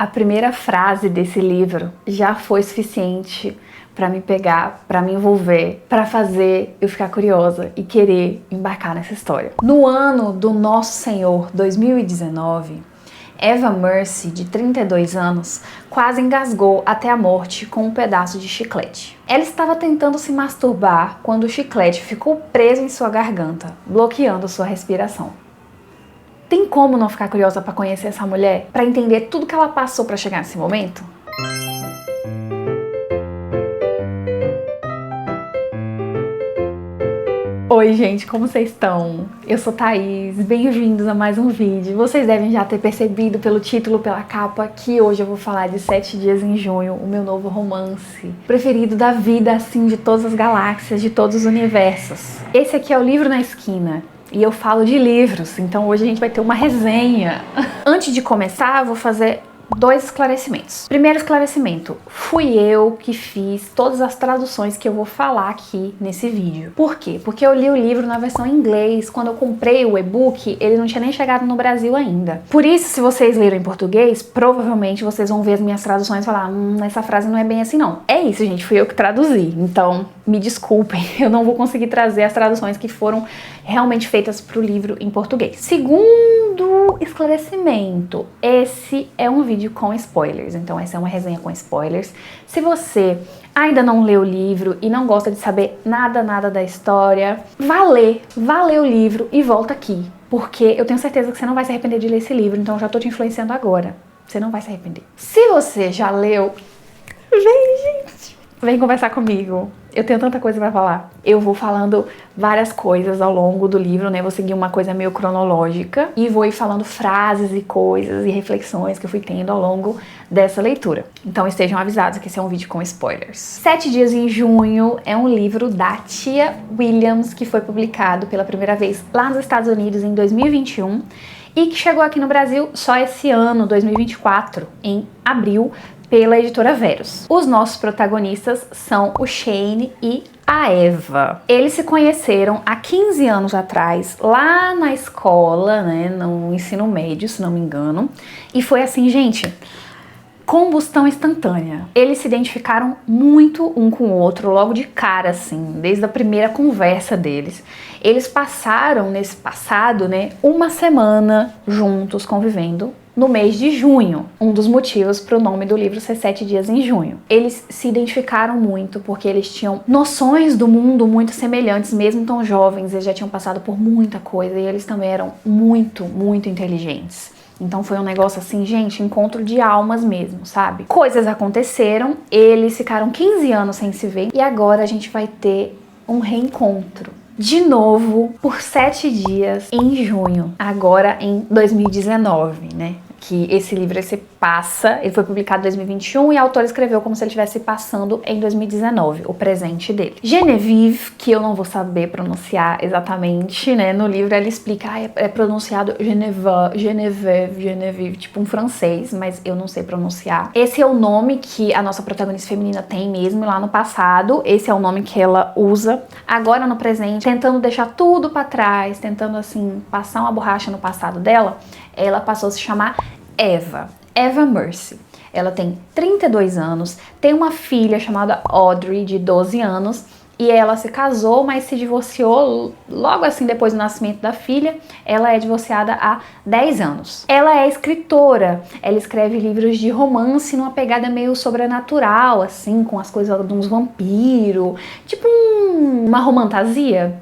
A primeira frase desse livro já foi suficiente para me pegar, para me envolver, para fazer eu ficar curiosa e querer embarcar nessa história. No ano do Nosso Senhor 2019, Eva Mercy, de 32 anos, quase engasgou até a morte com um pedaço de chiclete. Ela estava tentando se masturbar quando o chiclete ficou preso em sua garganta, bloqueando sua respiração. Tem como não ficar curiosa para conhecer essa mulher? Para entender tudo que ela passou para chegar nesse momento? Oi gente, como vocês estão? Eu sou Thaís, bem-vindos a mais um vídeo. Vocês devem já ter percebido pelo título, pela capa, que hoje eu vou falar de 7 Dias em Junho, o meu novo romance preferido da vida, assim, de todas as galáxias, de todos os universos. Esse aqui é o Livro na Esquina. E eu falo de livros, então hoje a gente vai ter uma resenha. Antes de começar, eu vou fazer 2 esclarecimentos. Primeiro esclarecimento, fui eu que fiz todas as traduções que eu vou falar aqui nesse vídeo. Por quê? Porque eu li o livro na versão em inglês. Quando eu comprei o e-book, ele não tinha nem chegado no Brasil ainda. Por isso, se vocês leram em português, provavelmente vocês vão ver as minhas traduções e falar, essa frase não é bem assim não. É isso, gente, fui eu que traduzi. Então, me desculpem, eu não vou conseguir trazer as traduções que foram realmente feitas para o livro em português. Segundo esclarecimento, esse é um vídeo com spoilers, então essa é uma resenha com spoilers. Se você ainda não leu o livro e não gosta de saber nada da história, vá ler o livro e volta aqui, porque eu tenho certeza que você não vai se arrepender de ler esse livro, então eu já tô te influenciando agora. Você não vai se arrepender. Se você já leu, vem conversar comigo. Eu tenho tanta coisa pra falar. Eu vou falando várias coisas ao longo do livro, né? Vou seguir uma coisa meio cronológica e vou ir falando frases e coisas e reflexões que eu fui tendo ao longo dessa leitura. Então estejam avisados que esse é um vídeo com spoilers. 7 Dias em Junho é um livro da Tia Williams que foi publicado pela primeira vez lá nos Estados Unidos em 2021 e que chegou aqui no Brasil só esse ano, 2024, em abril, pela editora Verus. Os nossos protagonistas são o Shane e a Eva. Eles se conheceram há 15 anos atrás, lá na escola, né, no ensino médio, se não me engano. E foi assim, gente, combustão instantânea. Eles se identificaram muito um com o outro, logo de cara, assim, desde a primeira conversa deles. Eles passaram, nesse passado, né, uma semana juntos, convivendo, no mês de junho, um dos motivos para o nome do livro ser 7 Dias em Junho. Eles se identificaram muito porque eles tinham noções do mundo muito semelhantes, mesmo tão jovens, eles já tinham passado por muita coisa e eles também eram muito inteligentes. Então foi um negócio assim, gente, encontro de almas mesmo, sabe? Coisas aconteceram, eles ficaram 15 anos sem se ver e agora a gente vai ter um reencontro. De novo, por 7 dias em junho, agora em 2019, né? Que esse livro ele foi publicado em 2021 e a autora escreveu como se ele estivesse passando em 2019, o presente dele. Genevieve, que eu não vou saber pronunciar exatamente, né? No livro ela explica, é pronunciado Genevieve, tipo um francês, mas eu não sei pronunciar. Esse é o nome que a nossa protagonista feminina tem mesmo lá no passado, esse é o nome que ela usa. Agora no presente, tentando deixar tudo pra trás, tentando assim, passar uma borracha no passado dela, ela passou a se chamar Eva Mercy. Ela tem 32 anos, tem uma filha chamada Audrey, de 12 anos, e ela se casou, mas se divorciou logo assim depois do nascimento da filha. Ela é divorciada há 10 anos. Ela é escritora, ela escreve livros de romance numa pegada meio sobrenatural, assim, com as coisas de uns vampiros, tipo uma romantasia.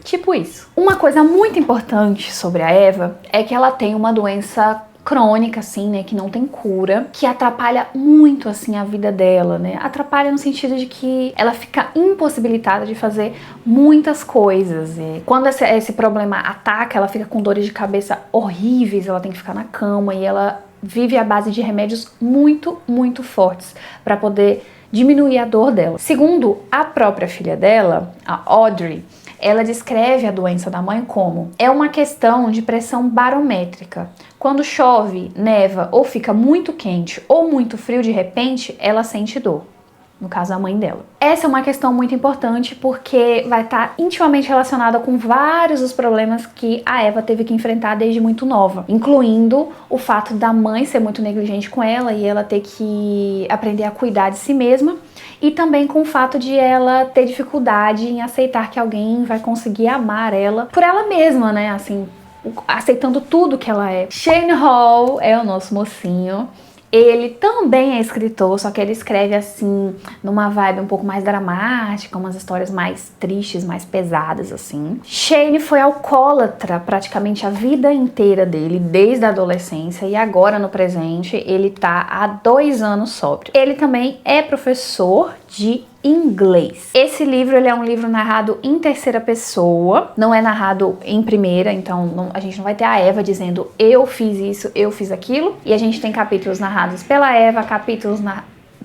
Tipo isso. Uma coisa muito importante sobre a Eva é que ela tem uma doença crônica, assim, né, que não tem cura, que atrapalha muito, assim, a vida dela, né, atrapalha no sentido de que ela fica impossibilitada de fazer muitas coisas, e quando esse problema ataca, ela fica com dores de cabeça horríveis, ela tem que ficar na cama e ela vive à base de remédios muito fortes para poder diminuir a dor dela. Segundo a própria filha dela, a Audrey, ela descreve a doença da mãe como é uma questão de pressão barométrica. Quando chove, neva ou fica muito quente ou muito frio de repente, ela sente dor. No caso, a mãe dela. Essa é uma questão muito importante porque vai estar intimamente relacionada com vários dos problemas que a Eva teve que enfrentar desde muito nova, incluindo o fato da mãe ser muito negligente com ela e ela ter que aprender a cuidar de si mesma, e também com o fato de ela ter dificuldade em aceitar que alguém vai conseguir amar ela por ela mesma, né? Assim, aceitando tudo que ela é. Shane Hall é o nosso mocinho. Ele também é escritor, só que ele escreve assim, numa vibe um pouco mais dramática, umas histórias mais tristes, mais pesadas assim. Shane foi alcoólatra praticamente a vida inteira dele, desde a adolescência, e agora no presente ele tá há 2 anos sóbrio. Ele também é professor de inglês. Esse livro ele é um livro narrado em terceira pessoa, não é narrado em primeira, então a gente não vai ter a Eva dizendo eu fiz isso, eu fiz aquilo, e a gente tem capítulos narrados pela Eva, capítulos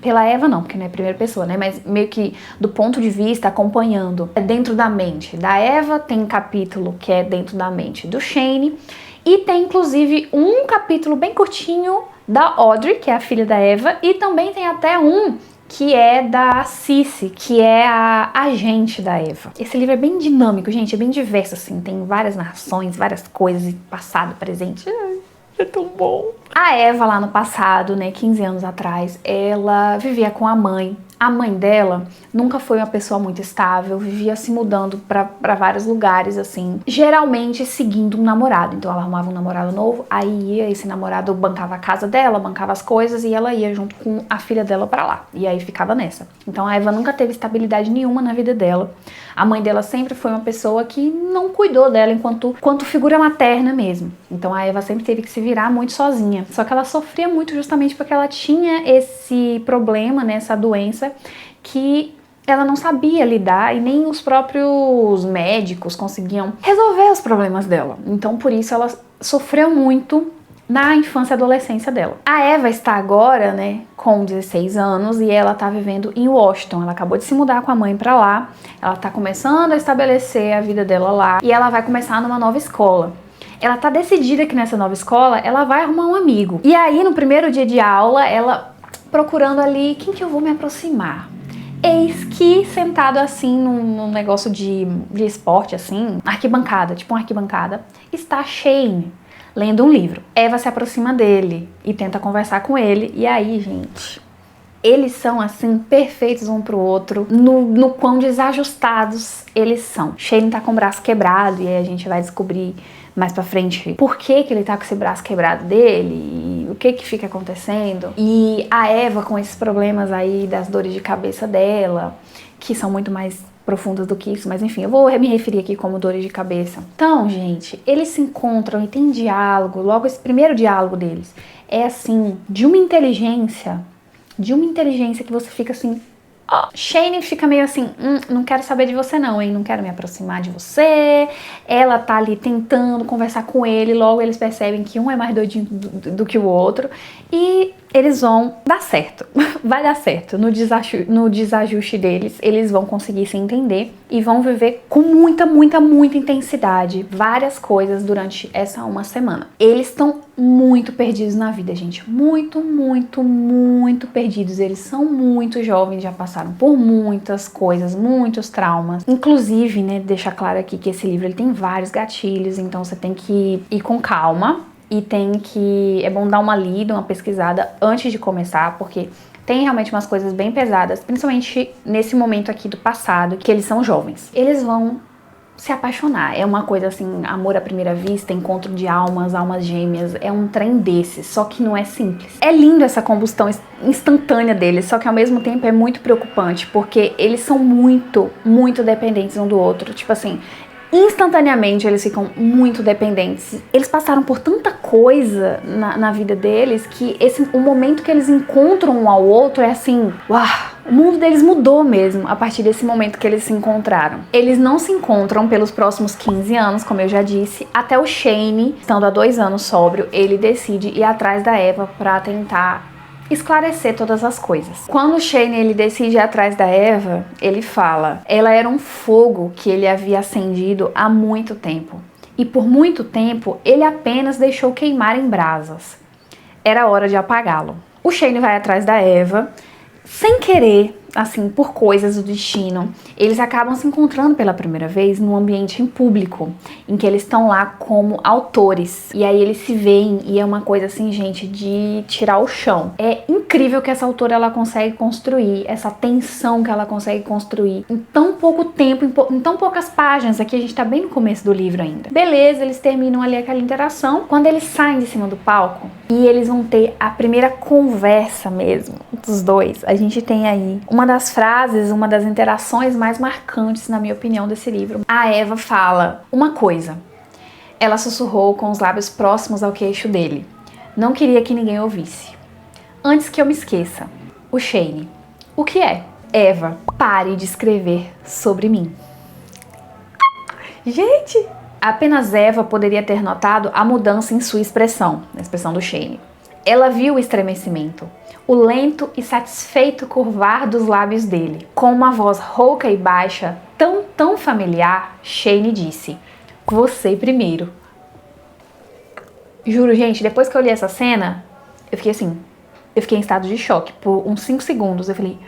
pela Eva não, porque não é primeira pessoa, né, mas meio que do ponto de vista acompanhando, é dentro da mente da Eva, tem um capítulo que é dentro da mente do Shane, e tem inclusive um capítulo bem curtinho da Audrey, que é a filha da Eva, e também tem até um que é da Cici, que é a agente da Eva. Esse livro é bem dinâmico, gente, é bem diverso, assim, tem várias narrações, várias coisas, passado, presente. Ai, é tão bom. A Eva lá no passado, né, 15 anos atrás, ela vivia com a mãe. A mãe dela nunca foi uma pessoa muito estável, vivia se mudando pra vários lugares, assim, geralmente seguindo um namorado. Então ela arrumava um namorado novo, aí ia, esse namorado bancava a casa dela, bancava as coisas e ela ia junto com a filha dela pra lá. E aí ficava nessa. Então a Eva nunca teve estabilidade nenhuma na vida dela. A mãe dela sempre foi uma pessoa que não cuidou dela enquanto figura materna mesmo. Então a Eva sempre teve que se virar muito sozinha. Só que ela sofria muito justamente porque ela tinha esse problema, né, essa doença, que ela não sabia lidar e nem os próprios médicos conseguiam resolver os problemas dela. Então, por isso, ela sofreu muito na infância e adolescência dela. A Eva está agora, né, com 16 anos e ela tá vivendo em Washington. Ela acabou de se mudar com a mãe pra lá. Ela tá começando a estabelecer a vida dela lá e ela vai começar numa nova escola. Ela tá decidida que nessa nova escola ela vai arrumar um amigo. E aí, no primeiro dia de aula, ela procurando ali quem que eu vou me aproximar. Eis que, sentado assim num negócio de esporte, assim, arquibancada, tipo uma arquibancada, está Shane lendo um livro. Eva se aproxima dele e tenta conversar com ele. E aí, gente, eles são assim perfeitos um pro outro, no quão desajustados eles são. Shane tá com o braço quebrado e aí a gente vai descobrir mais pra frente por que ele tá com esse braço quebrado dele e o que fica acontecendo. E a Eva com esses problemas aí das dores de cabeça dela, que são muito mais profundas do que isso, mas enfim, eu vou me referir aqui como dores de cabeça. Então, gente, eles se encontram e tem diálogo. Logo, esse primeiro diálogo deles é assim, de uma inteligência que você fica assim, ó. Shane fica meio assim, não quero saber de você não, hein, não quero me aproximar de você. Ela tá ali tentando conversar com ele, logo eles percebem que um é mais doidinho do que o outro e eles vão dar certo, vai dar certo. No desajuste deles, eles vão conseguir se entender e vão viver com muita intensidade várias coisas durante essa uma semana. Eles estão muito perdidos na vida, gente, muito perdidos. Eles são muito jovens, já passaram por muitas coisas, muitos traumas. Inclusive, né, deixar claro aqui que esse livro ele tem vários gatilhos, então você tem que ir com calma. E é bom dar uma lida, uma pesquisada antes de começar, porque tem realmente umas coisas bem pesadas, principalmente nesse momento aqui do passado, que eles são jovens. Eles vão se apaixonar, é uma coisa assim, amor à primeira vista, encontro de almas gêmeas, é um trem desses, só que não é simples. É lindo essa combustão instantânea deles, só que ao mesmo tempo é muito preocupante, porque eles são muito dependentes um do outro, tipo assim, instantaneamente eles ficam muito dependentes. Eles passaram por tanta coisa na vida deles que o momento que eles encontram um ao outro é assim, uau, o mundo deles mudou mesmo a partir desse momento que eles se encontraram. Eles não se encontram pelos próximos 15 anos, como eu já disse, até o Shane, estando há 2 anos sóbrio, ele decide ir atrás da Eva pra tentar esclarecer todas as coisas. Quando o Shane ele decide ir atrás da Eva, ele fala, ela era um fogo que ele havia acendido há muito tempo. E por muito tempo ele apenas deixou queimar em brasas. Era hora de apagá-lo. O Shane vai atrás da Eva, sem querer, assim, por coisas do destino, eles acabam se encontrando pela primeira vez num ambiente em público, em que eles estão lá como autores. E aí eles se veem e é uma coisa assim, gente, de tirar o chão. É incrível que essa autora ela consegue construir, essa tensão que ela consegue construir em tão pouco tempo, em tão poucas páginas. Aqui a gente tá bem no começo do livro ainda. Beleza, eles terminam ali aquela interação. Quando eles saem de cima do palco e eles vão ter a primeira conversa mesmo dos dois, a gente tem aí uma das frases, uma das interações mais marcantes, na minha opinião, desse livro. A Eva fala uma coisa. Ela sussurrou com os lábios próximos ao queixo dele. Não queria que ninguém ouvisse. Antes que eu me esqueça. O Shane. O que é? Eva, pare de escrever sobre mim. Gente! Apenas Eva poderia ter notado a mudança em sua expressão, na expressão do Shane. Ela viu o estremecimento, o lento e satisfeito curvar dos lábios dele. Com uma voz rouca e baixa, tão familiar, Shane disse: você primeiro. Juro, gente, depois que eu li essa cena, eu fiquei assim, eu fiquei em estado de choque por uns 5 segundos. Eu falei,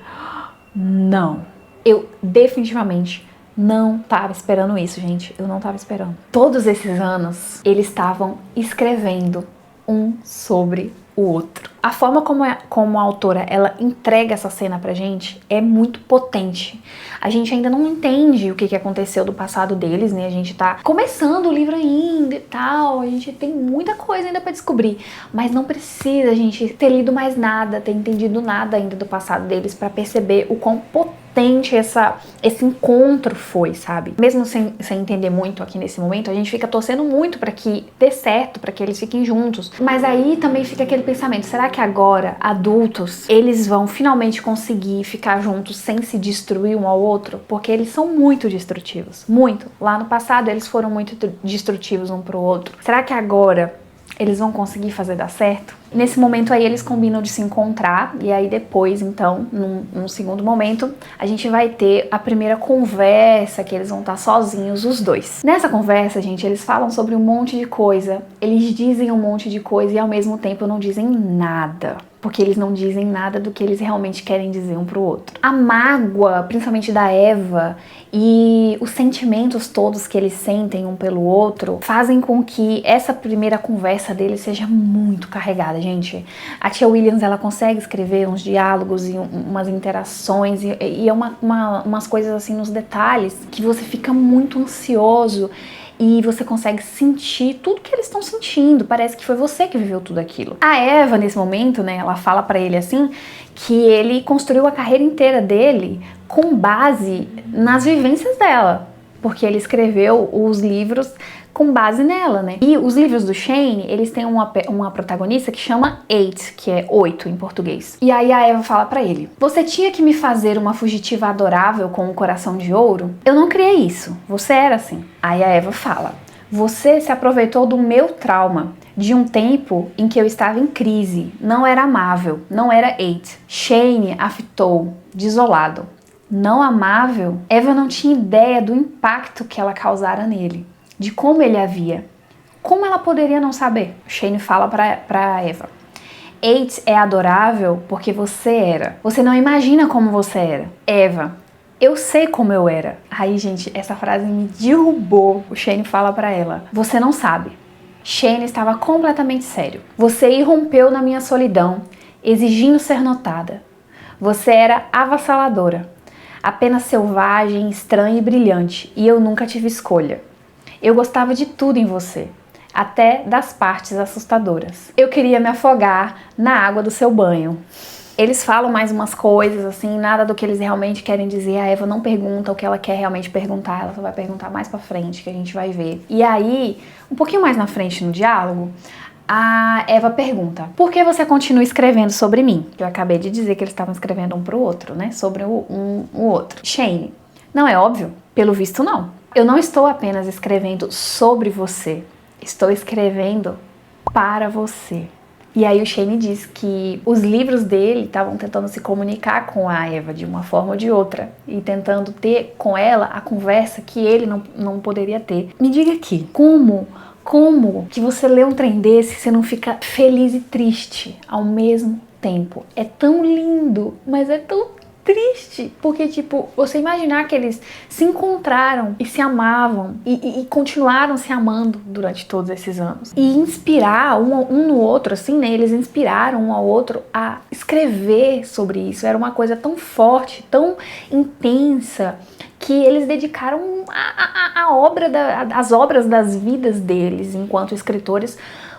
não, eu definitivamente não tava esperando isso, gente. Eu não tava esperando. Todos esses anos, eles estavam escrevendo um sobre o outro. A forma como a autora ela entrega essa cena pra gente é muito potente. A gente ainda não entende o que aconteceu do passado deles, né? A gente tá começando o livro ainda e tal, a gente tem muita coisa ainda pra descobrir, mas não precisa a gente ter lido mais nada, ter entendido nada ainda do passado deles pra perceber o quão potente esse encontro foi, sabe? Mesmo sem entender muito aqui nesse momento, a gente fica torcendo muito pra que dê certo, pra que eles fiquem juntos. Mas aí também fica aquele pensamento, será que agora, adultos, eles vão finalmente conseguir ficar juntos sem se destruir um ao outro? Porque eles são muito destrutivos, muito. Lá no passado eles foram muito destrutivos um pro outro. Será que agora eles vão conseguir fazer dar certo? Nesse momento aí eles combinam de se encontrar e aí depois, então, num segundo momento, a gente vai ter a primeira conversa que eles vão estar sozinhos, os dois. Nessa conversa, gente, eles falam sobre um monte de coisa, eles dizem um monte de coisa e ao mesmo tempo não dizem nada. Porque eles não dizem nada do que eles realmente querem dizer um pro outro. A mágoa, principalmente da Eva, e os sentimentos todos que eles sentem um pelo outro, fazem com que essa primeira conversa deles seja muito carregada, gente. A tia Williams, ela consegue escrever uns diálogos e umas interações, e é umas coisas assim nos detalhes, que você fica muito ansioso, e você consegue sentir tudo que eles estão sentindo. Parece que foi você que viveu tudo aquilo. A Eva, nesse momento, né, ela fala pra ele assim, que ele construiu a carreira inteira dele com base nas vivências dela. Porque ele escreveu os livros com base nela, né? E os livros do Shane, eles têm uma protagonista que chama 8, que é 8 em português. E aí a Eva fala pra ele: você tinha que me fazer uma fugitiva adorável com um coração de ouro? Eu não criei isso, você era assim. Aí a Eva fala: você se aproveitou do meu trauma, de um tempo em que eu estava em crise, não era amável, não era 8. Shane a fitou, desolado. Não amável? Eva não tinha ideia do impacto que ela causara nele, de como ele a via. Como ela poderia não saber? Shane fala pra Eva: 8 é adorável porque você era. Você não imagina como você era. Eva: eu sei como eu era. Aí, gente, essa frase me derrubou. O Shane fala pra ela: você não sabe. Shane estava completamente sério. Você irrompeu na minha solidão, exigindo ser notada. Você era avassaladora, apenas selvagem, estranha e brilhante, e eu nunca tive escolha. Eu gostava de tudo em você, até das partes assustadoras. Eu queria me afogar na água do seu banho. Eles falam mais umas coisas, assim, nada do que eles realmente querem dizer. A Eva não pergunta o que ela quer realmente perguntar, ela só vai perguntar mais pra frente, que a gente vai ver. E aí, um pouquinho mais na frente no diálogo, a Eva pergunta: por que você continua escrevendo sobre mim? Eu acabei de dizer que eles estavam escrevendo um pro outro, né? Sobre o outro. Shane: não é óbvio? Pelo visto, não. Eu não estou apenas escrevendo sobre você. Estou escrevendo para você. E aí o Shane diz que os livros dele estavam tentando se comunicar com a Eva de uma forma ou de outra. E tentando ter com ela a conversa que ele não poderia ter. Me diga aqui, como que você lê um trem desse e você não fica feliz e triste ao mesmo tempo? É tão lindo, mas é tão triste, porque, tipo, você imaginar que eles se encontraram e se amavam e continuaram se amando durante todos esses anos. E inspirar um no outro, assim, né? Eles inspiraram um ao outro a escrever sobre isso. Era uma coisa tão forte, tão intensa, que eles dedicaram as obras das vidas deles enquanto escritores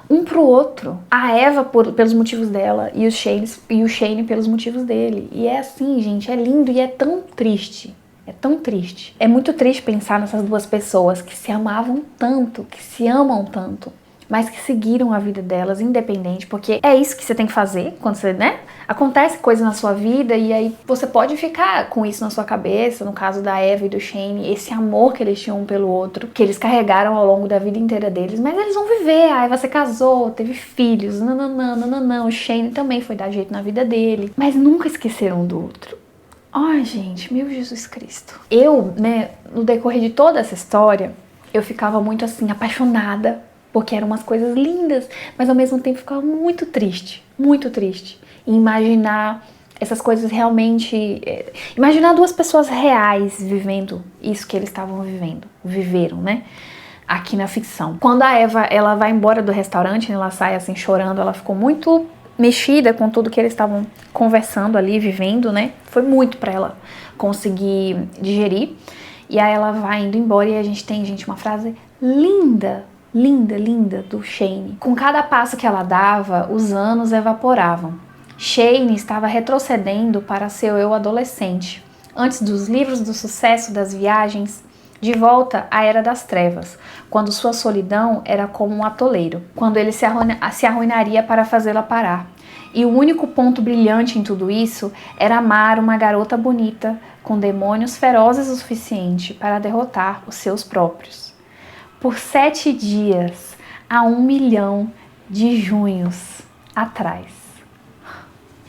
um pro outro. A Eva pelos motivos dela e o Shane pelos motivos dele. E é assim, gente, é lindo e é tão triste. É tão triste. É muito triste pensar nessas duas pessoas que se amavam tanto, que se amam tanto, mas que seguiram a vida delas independente, porque é isso que você tem que fazer quando você, né? Acontece coisa na sua vida e aí você pode ficar com isso na sua cabeça, no caso da Eva e do Shane, esse amor que eles tinham um pelo outro, que eles carregaram ao longo da vida inteira deles, mas eles vão viver. A Eva se casou, teve filhos, não, o Shane também foi dar jeito na vida dele, mas nunca esqueceram um do outro. Ai, gente, meu Jesus Cristo. Eu, né, no decorrer de toda essa história, eu ficava muito assim, apaixonada, porque eram umas coisas lindas, mas ao mesmo tempo ficava muito triste. E imaginar essas coisas realmente... Imaginar duas pessoas reais vivendo isso que eles estavam viveram, né? Aqui na ficção. Quando a Eva, ela vai embora do restaurante, ela sai assim chorando, ela ficou muito mexida com tudo que eles estavam conversando ali, vivendo, né? Foi muito pra ela conseguir digerir. E aí ela vai indo embora e a gente tem, gente, uma frase linda do Shane. Com cada passo que ela dava, os anos evaporavam. Shane estava retrocedendo para seu eu adolescente, antes dos livros do sucesso das viagens, de volta à Era das Trevas, quando sua solidão era como um atoleiro, quando ele se arruinaria para fazê-la parar. E o único ponto brilhante em tudo isso era amar uma garota bonita, com demônios ferozes o suficiente para derrotar os seus próprios. Por 7 dias, há 1 milhão de junhos atrás.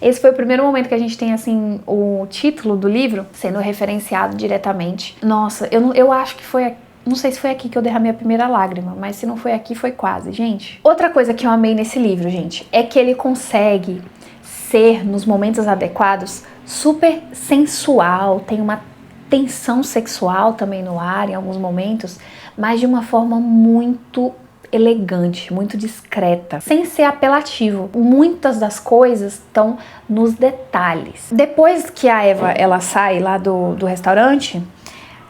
Esse foi o primeiro momento que a gente tem, assim, o título do livro sendo referenciado diretamente. Nossa, eu acho que foi... Não sei se foi aqui que eu derramei a primeira lágrima, mas se não foi aqui, foi quase, gente. Outra coisa que eu amei nesse livro, gente, é que ele consegue ser, nos momentos adequados, super sensual, tem uma tensão sexual também no ar em alguns momentos, mas de uma forma muito elegante, muito discreta, sem ser apelativo. Muitas das coisas estão nos detalhes. Depois que a Eva, ela sai lá do restaurante,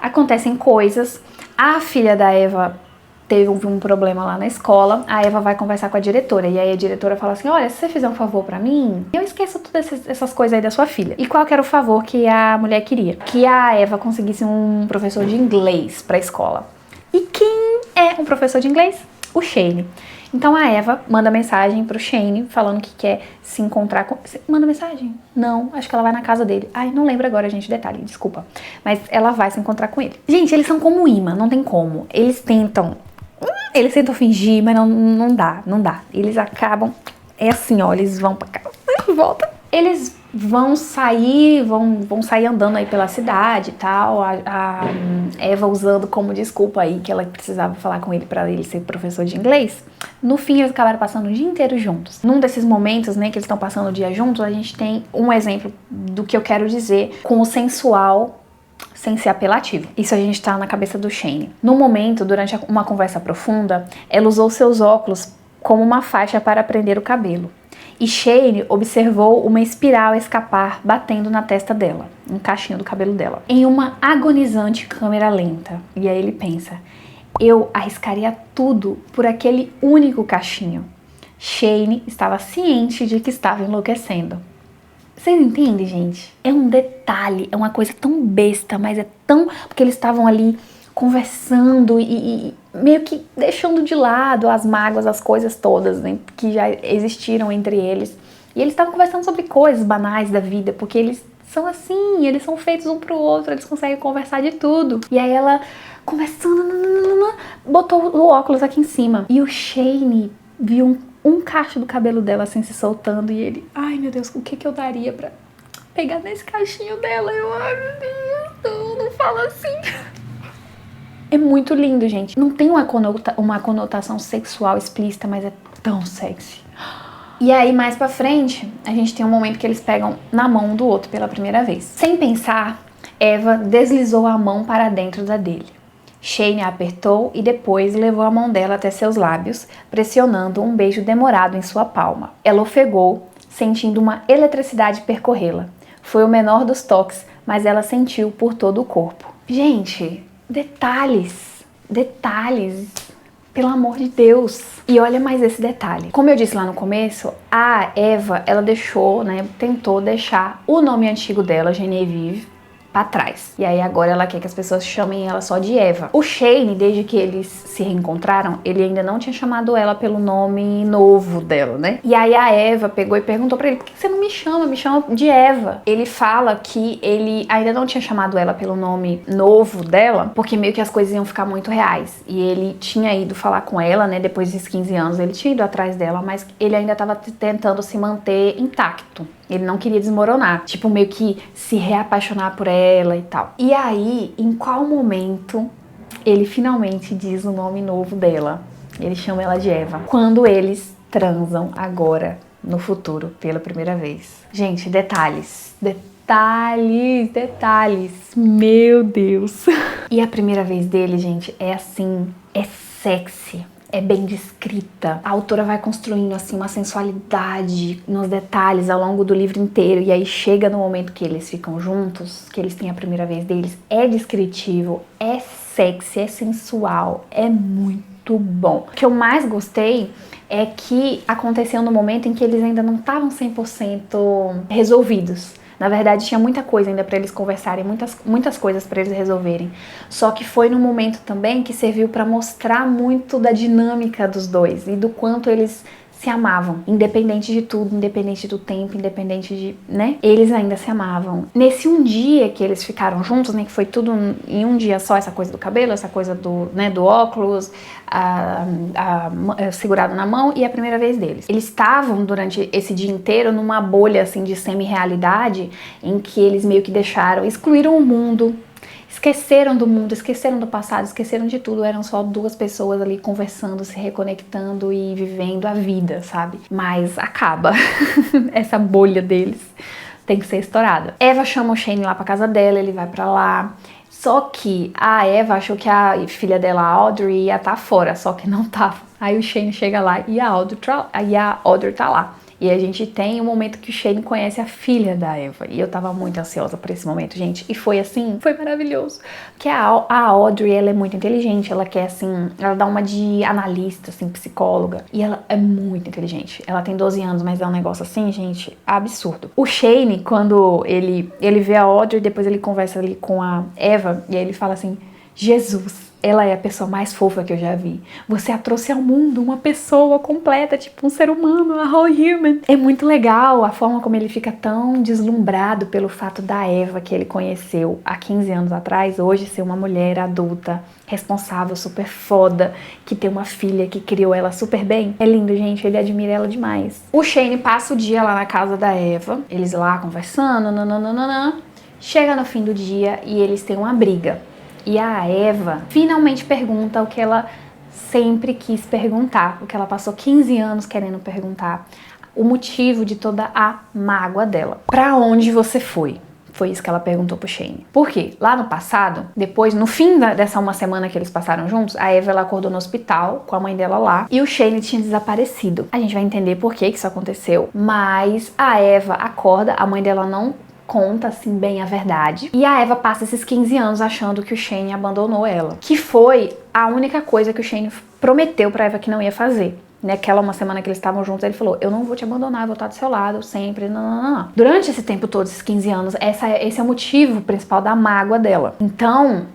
acontecem coisas. A filha da Eva teve um problema lá na escola, a Eva vai conversar com a diretora, e aí a diretora fala assim, olha, se você fizer um favor pra mim, eu esqueço todas essas coisas aí da sua filha. E qual que era o favor que a mulher queria? Que a Eva conseguisse um professor de inglês pra escola. E quem é um professor de inglês? O Shane. Então a Eva manda mensagem pro Shane falando que quer se encontrar com... Manda mensagem? Não, acho que ela vai na casa dele. Ai, não lembro agora, gente, detalhe, desculpa. Mas ela vai se encontrar com ele. Gente, eles são como imã, não tem como. Eles tentam fingir, mas não dá. Eles acabam... É assim, ó, eles vão pra cá, volta. Eles vão sair andando aí pela cidade e tal, a Eva usando como desculpa aí que ela precisava falar com ele para ele ser professor de inglês. No fim, eles acabaram passando o dia inteiro juntos. Num desses momentos, né, que eles estão passando o dia juntos, a gente tem um exemplo do que eu quero dizer com o sensual sem ser apelativo. Isso a gente tá na cabeça do Shane. No momento, durante uma conversa profunda, ela usou seus óculos como uma faixa para prender o cabelo. E Shane observou uma espiral escapar batendo na testa dela, um cachinho do cabelo dela, em uma agonizante câmera lenta. E aí ele pensa, eu arriscaria tudo por aquele único cachinho. Shane estava ciente de que estava enlouquecendo. Vocês entendem, gente? É um detalhe, é uma coisa tão besta, mas é tão... Porque eles estavam ali conversando e meio que deixando de lado as mágoas, as coisas todas, né, que já existiram entre eles. E eles estavam conversando sobre coisas banais da vida, porque eles são assim, eles são feitos um pro outro, eles conseguem conversar de tudo. E aí ela, conversando, botou o óculos aqui em cima. E o Shane viu um cacho do cabelo dela assim se soltando e ele, ai meu Deus, o que eu daria pra pegar nesse cachinho dela? Eu, ai meu Deus, não fala assim. É muito lindo, gente. Não tem uma conotação sexual explícita, mas é tão sexy. E aí, mais pra frente, a gente tem um momento que eles pegam na mão um do outro pela primeira vez. Sem pensar, Eva deslizou a mão para dentro da dele. Shane a apertou e depois levou a mão dela até seus lábios, pressionando um beijo demorado em sua palma. Ela ofegou, sentindo uma eletricidade percorrê-la. Foi o menor dos toques, mas ela sentiu por todo o corpo. Gente, detalhes, pelo amor de Deus. E olha mais esse detalhe. Como eu disse lá no começo, a Eva, ela tentou deixar o nome antigo dela, Genevieve, pra trás. E aí agora ela quer que as pessoas chamem ela só de Eva. O Shane, desde que eles se reencontraram, ele ainda não tinha chamado ela pelo nome novo dela, né? E aí a Eva pegou e perguntou pra ele: por que você não me chama? Me chama de Eva. Ele fala que ele ainda não tinha chamado ela pelo nome novo dela, porque meio que as coisas iam ficar muito reais. E ele tinha ido falar com ela, né? Depois desses 15 anos, ele tinha ido atrás dela, mas ele ainda tava tentando se manter intacto. Ele não queria desmoronar, tipo, meio que se reapaixonar por ela e tal. E aí, em qual momento ele finalmente diz o nome novo dela? Ele chama ela de Eva. Quando eles transam agora, no futuro, pela primeira vez. Gente, detalhes. Meu Deus. E a primeira vez dele, gente, é assim, é sexy. É bem descrita. A autora vai construindo assim uma sensualidade nos detalhes ao longo do livro inteiro, e aí chega no momento que eles ficam juntos, que eles têm a primeira vez deles, é descritivo, é sexy, é sensual, é muito bom. O que eu mais gostei é que aconteceu no momento em que eles ainda não estavam 100% resolvidos. Na verdade, tinha muita coisa ainda para eles conversarem, muitas coisas para eles resolverem. Só que foi num momento também que serviu para mostrar muito da dinâmica dos dois e do quanto eles se amavam, independente de tudo, independente do tempo, independente de, né? Eles ainda se amavam. Nesse um dia que eles ficaram juntos, né, que foi tudo em um dia só, essa coisa do cabelo, essa coisa do, né, do óculos, segurado na mão, e a primeira vez deles. Eles estavam durante esse dia inteiro numa bolha assim de semi-realidade, em que eles meio que excluíram o mundo. Esqueceram do mundo, esqueceram do passado, esqueceram de tudo. Eram só duas pessoas ali conversando, se reconectando e vivendo a vida, sabe? Mas acaba. Essa bolha deles tem que ser estourada. Eva chama o Shane lá pra casa dela, ele vai pra lá. Só que a Eva achou que a filha dela, a Audrey, ia estar fora, só que não tava. Aí o Shane chega lá e a Audrey tá lá. E a gente tem o momento que o Shane conhece a filha da Eva. E eu tava muito ansiosa por esse momento, gente. E foi assim, foi maravilhoso. Porque a Audrey, ela é muito inteligente. Ela quer, assim, ela dá uma de analista, assim, psicóloga. E ela é muito inteligente. Ela tem 12 anos, mas é um negócio assim, gente, absurdo. O Shane, quando ele vê a Audrey, depois ele conversa ali com a Eva. E aí ele fala assim: Jesus, ela é a pessoa mais fofa que eu já vi. Você a trouxe ao mundo, uma pessoa completa, tipo um ser humano, a whole human. É muito legal a forma como ele fica tão deslumbrado pelo fato da Eva que ele conheceu há 15 anos atrás, hoje ser uma mulher adulta, responsável, super foda, que tem uma filha que criou ela super bem. É lindo, gente, ele admira ela demais. O Shane passa o dia lá na casa da Eva, eles lá conversando, nananana. Chega no fim do dia e eles têm uma briga. E a Eva finalmente pergunta o que ela sempre quis perguntar, o que ela passou 15 anos querendo perguntar, o motivo de toda a mágoa dela. Pra onde você foi? Foi isso que ela perguntou pro Shane. Por quê? Lá no passado, depois, no fim dessa uma semana que eles passaram juntos, a Eva, ela acordou no hospital com a mãe dela lá e o Shane tinha desaparecido. A gente vai entender por que isso aconteceu, mas a Eva acorda, a mãe dela não conta assim bem a verdade. E a Eva passa esses 15 anos achando que o Shane abandonou ela. Que foi a única coisa que o Shane prometeu pra Eva que não ia fazer. Naquela uma semana que eles estavam juntos, ele falou: eu não vou te abandonar, eu vou estar do seu lado sempre, não. Durante esse tempo todo, esses 15 anos, esse é o motivo principal da mágoa dela. Então,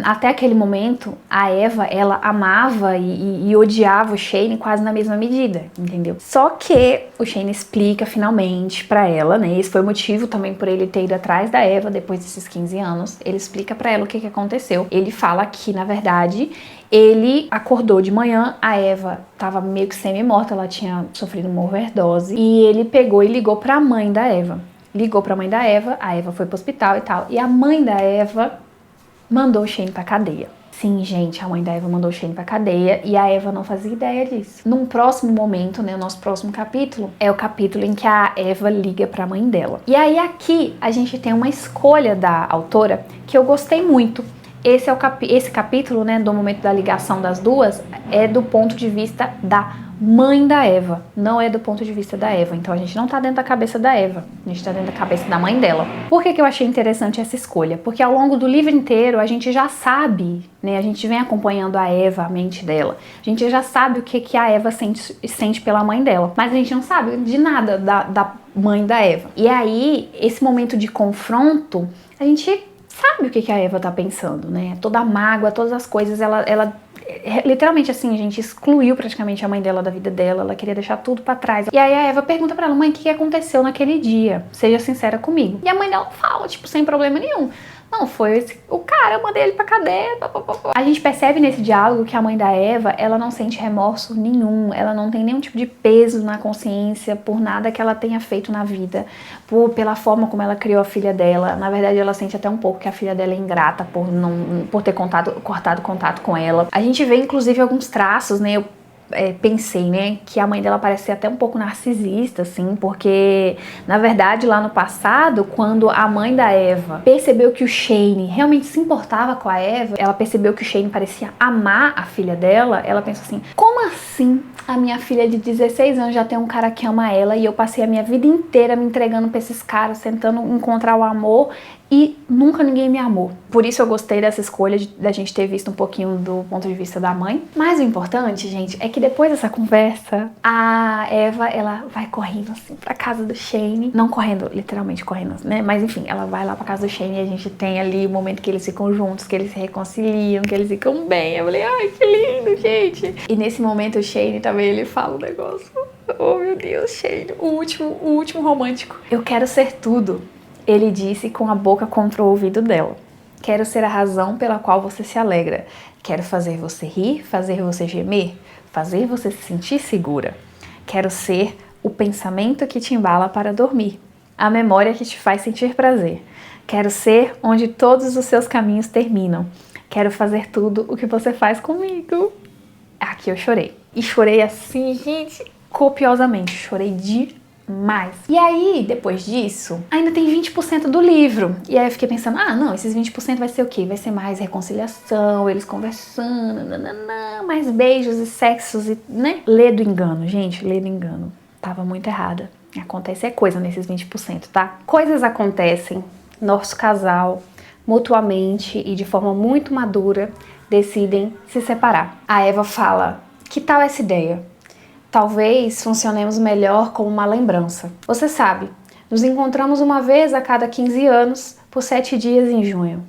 até aquele momento, a Eva, ela amava e odiava o Shane quase na mesma medida, entendeu? Só que o Shane explica finalmente pra ela, né? Esse foi o motivo também por ele ter ido atrás da Eva depois desses 15 anos. Ele explica pra ela o que aconteceu. Ele fala que, na verdade, ele acordou de manhã, a Eva tava meio que semi-morta, ela tinha sofrido uma overdose, e ele pegou e ligou pra mãe da Eva. Ligou pra mãe da Eva, a Eva foi pro hospital e tal, e a mãe da Eva mandou o Shane pra cadeia. Sim, gente, a mãe da Eva mandou o Shane pra cadeia e a Eva não fazia ideia disso. Num próximo momento, né, o nosso próximo capítulo, é o capítulo em que a Eva liga pra mãe dela. E aí aqui a gente tem uma escolha da autora que eu gostei muito. Esse capítulo, né, do momento da ligação das duas, é do ponto de vista da mãe da Eva, não é do ponto de vista da Eva. Então a gente não tá dentro da cabeça da Eva, a gente tá dentro da cabeça da mãe dela. Por que eu achei interessante essa escolha? Porque ao longo do livro inteiro a gente já sabe, né, a gente vem acompanhando a Eva, a mente dela, a gente já sabe o que a Eva sente pela mãe dela, mas a gente não sabe de nada da mãe da Eva. E aí, esse momento de confronto, a gente sabe o que a Eva tá pensando, né? Toda a mágoa, todas as coisas, ela literalmente assim, a gente excluiu praticamente a mãe dela da vida dela, ela queria deixar tudo pra trás. E aí a Eva pergunta pra ela: mãe, o que aconteceu naquele dia? Seja sincera comigo. E a mãe dela fala, tipo, sem problema nenhum: não, foi o cara, eu mandei ele pra cadeia. A gente percebe nesse diálogo que a mãe da Eva, ela não sente remorso nenhum, ela não tem nenhum tipo de peso na consciência por nada que ela tenha feito na vida, pela forma como ela criou a filha dela. Na verdade, ela sente até um pouco que a filha dela é ingrata por ter cortado contato com ela. A gente vê, inclusive, alguns traços, né? Eu pensei, né, que a mãe dela parece ser até um pouco narcisista, assim, porque, na verdade, lá no passado, quando a mãe da Eva percebeu que o Shane realmente se importava com a Eva, ela percebeu que o Shane parecia amar a filha dela, ela pensou assim: como assim a minha filha de 16 anos já tem um cara que ama ela e eu passei a minha vida inteira me entregando pra esses caras, tentando encontrar o amor e nunca ninguém me amou. Por isso eu gostei dessa escolha da gente ter visto um pouquinho do ponto de vista da mãe. Mas o importante, gente, é que depois dessa conversa, a Eva, ela vai correndo assim pra casa do Shane. Não correndo, literalmente correndo, né? Mas enfim, ela vai lá pra casa do Shane e a gente tem ali o momento que eles ficam juntos, que eles se reconciliam, que eles ficam bem. Eu falei: ai, que lindo, gente. E nesse momento o Shane também, ele fala um negócio: oh meu Deus, Shane, o último romântico. Eu quero ser tudo, ele disse com a boca contra o ouvido dela. Quero ser a razão pela qual você se alegra. Quero fazer você rir, fazer você gemer, fazer você se sentir segura. Quero ser o pensamento que te embala para dormir, a memória que te faz sentir prazer. Quero ser onde todos os seus caminhos terminam. Quero fazer tudo o que você faz comigo. Aqui eu chorei. E chorei assim, gente, copiosamente. Chorei demais. E aí, depois disso, ainda tem 20% do livro. E aí eu fiquei pensando: ah, não, esses 20% vai ser o quê? Vai ser mais reconciliação, eles conversando, nananã, mais beijos e sexos e, né? Lê do engano, gente, lê do engano. Tava muito errada. Acontece coisa nesses 20%, tá? Coisas acontecem, nosso casal, mutuamente e de forma muito madura, decidem se separar. A Eva fala: que tal essa ideia? Talvez funcionemos melhor como uma lembrança. Você sabe, nos encontramos uma vez a cada 15 anos por 7 dias em junho.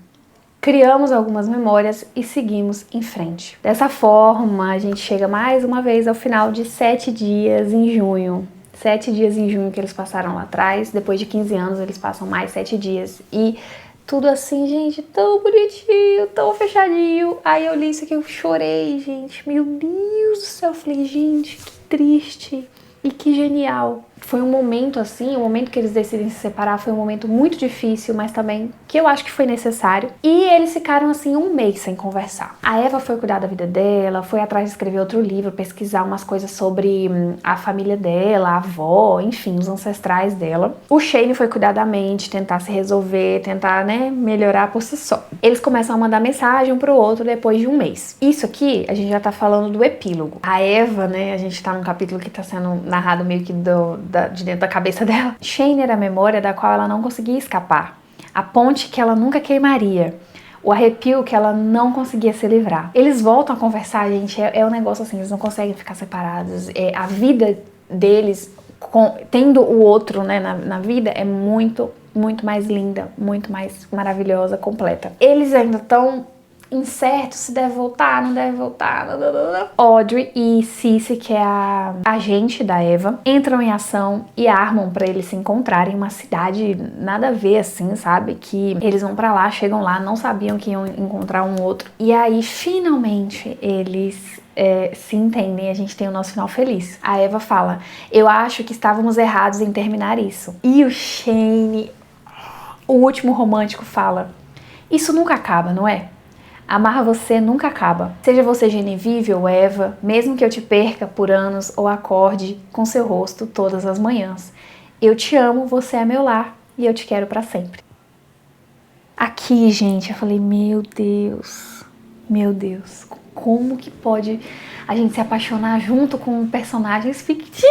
Criamos algumas memórias e seguimos em frente. Dessa forma, a gente chega mais uma vez ao final de 7 dias em junho. 7 dias em junho que eles passaram lá atrás. Depois de 15 anos, eles passam mais 7 dias. E tudo assim, gente, tão bonitinho, tão fechadinho. Aí eu li isso aqui, eu chorei, gente. Meu Deus do céu, eu falei: gente, que triste e que genial. Foi um momento assim, o momento que eles decidem se separar foi um momento muito difícil, mas também que eu acho que foi necessário. E eles ficaram assim um mês sem conversar. A Eva foi cuidar da vida dela, foi atrás de escrever outro livro, pesquisar umas coisas sobre a família dela, a avó, enfim, os ancestrais dela. O Shane foi cuidar da mente, tentar se resolver, tentar, né, melhorar por si só. Eles começam a mandar mensagem um pro outro depois de um mês. Isso aqui, a gente já tá falando do epílogo. A Eva, né, a gente tá num capítulo que tá sendo narrado meio que de dentro da cabeça dela. Shane era a memória da qual ela não conseguia escapar, a ponte que ela nunca queimaria, o arrepio que ela não conseguia se livrar. Eles voltam a conversar, gente, é um negócio assim, eles não conseguem ficar separados. A vida deles, tendo o outro, né, na vida, é muito, muito mais linda, muito mais maravilhosa, completa. Eles ainda estão incerto se deve voltar, não deve voltar. Audrey e Cici, que é a agente da Eva, entram em ação e armam pra eles se encontrarem em uma cidade nada a ver, assim, sabe? Que eles vão pra lá, chegam lá, não sabiam que iam encontrar um outro. E aí, finalmente, eles se entendem, a gente tem o nosso final feliz. A Eva fala: eu acho que estávamos errados em terminar isso. E o Shane, o último romântico, fala: isso nunca acaba, não é? Amar você nunca acaba. Seja você Genevieve ou Eva, mesmo que eu te perca por anos ou acorde com seu rosto todas as manhãs. Eu te amo, você é meu lar e eu te quero pra sempre. Aqui, gente, eu falei, meu Deus, como que pode a gente se apaixonar junto com personagens fictícios?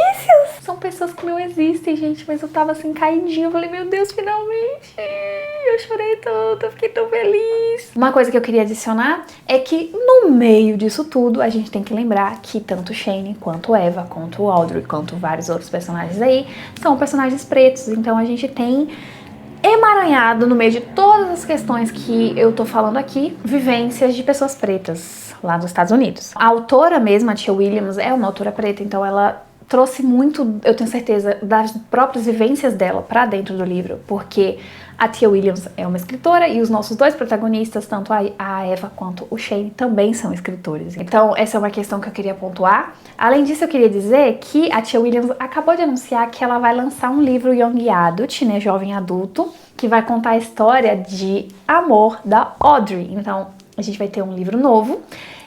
São pessoas que não existem, gente, mas eu tava assim, caidinha, eu falei, meu Deus, finalmente! Eu chorei tanto, eu fiquei tão feliz. Uma coisa que eu queria adicionar é que no meio disso tudo, a gente tem que lembrar que tanto Shane, quanto Eva, quanto Audrey, quanto vários outros personagens aí, são personagens pretos, então a gente tem emaranhado no meio de todas as questões que eu tô falando aqui, vivências de pessoas pretas lá nos Estados Unidos. A autora mesma, a Tia Williams, é uma autora preta, então ela trouxe muito, eu tenho certeza, das próprias vivências dela pra dentro do livro, porque a Tia Williams é uma escritora e os nossos dois protagonistas, tanto a Eva quanto o Shane, também são escritores. Então essa é uma questão que eu queria pontuar. Além disso, eu queria dizer que a Tia Williams acabou de anunciar que ela vai lançar um livro Young Adult, né, jovem adulto, que vai contar a história de amor da Audrey. Então a gente vai ter um livro novo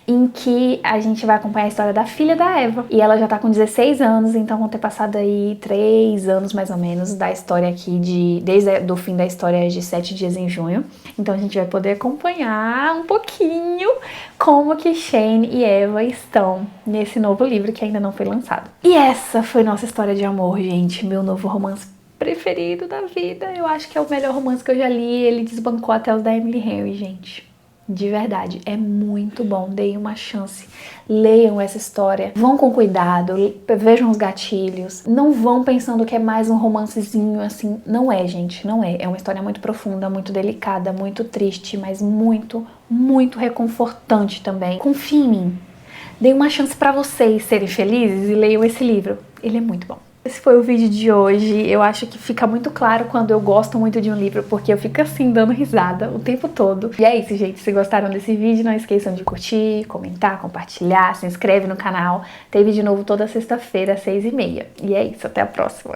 em que a gente vai acompanhar a história da filha da Eva. E ela já tá com 16 anos, então vão ter passado aí 3 anos mais ou menos da história aqui, desde o fim da história de 7 dias em junho. Então a gente vai poder acompanhar um pouquinho como que Shane e Eva estão nesse novo livro que ainda não foi lançado. E essa foi nossa história de amor, gente, meu novo romance preferido da vida. Eu acho que é o melhor romance que eu já li, ele desbancou até os da Emily Henry, gente. De verdade, é muito bom, deem uma chance, leiam essa história, vão com cuidado, vejam os gatilhos, não vão pensando que é mais um romancezinho assim, não é, gente, não é. É uma história muito profunda, muito delicada, muito triste, mas muito, muito reconfortante também. Confiem em mim, deem uma chance pra vocês serem felizes e leiam esse livro, ele é muito bom. Esse foi o vídeo de hoje. Eu acho que fica muito claro quando eu gosto muito de um livro, porque eu fico assim, dando risada o tempo todo. E é isso, gente. Se gostaram desse vídeo, não esqueçam de curtir, comentar, compartilhar, se inscreve no canal. Tem vídeo novo toda sexta-feira, às 6h30. E é isso, até a próxima.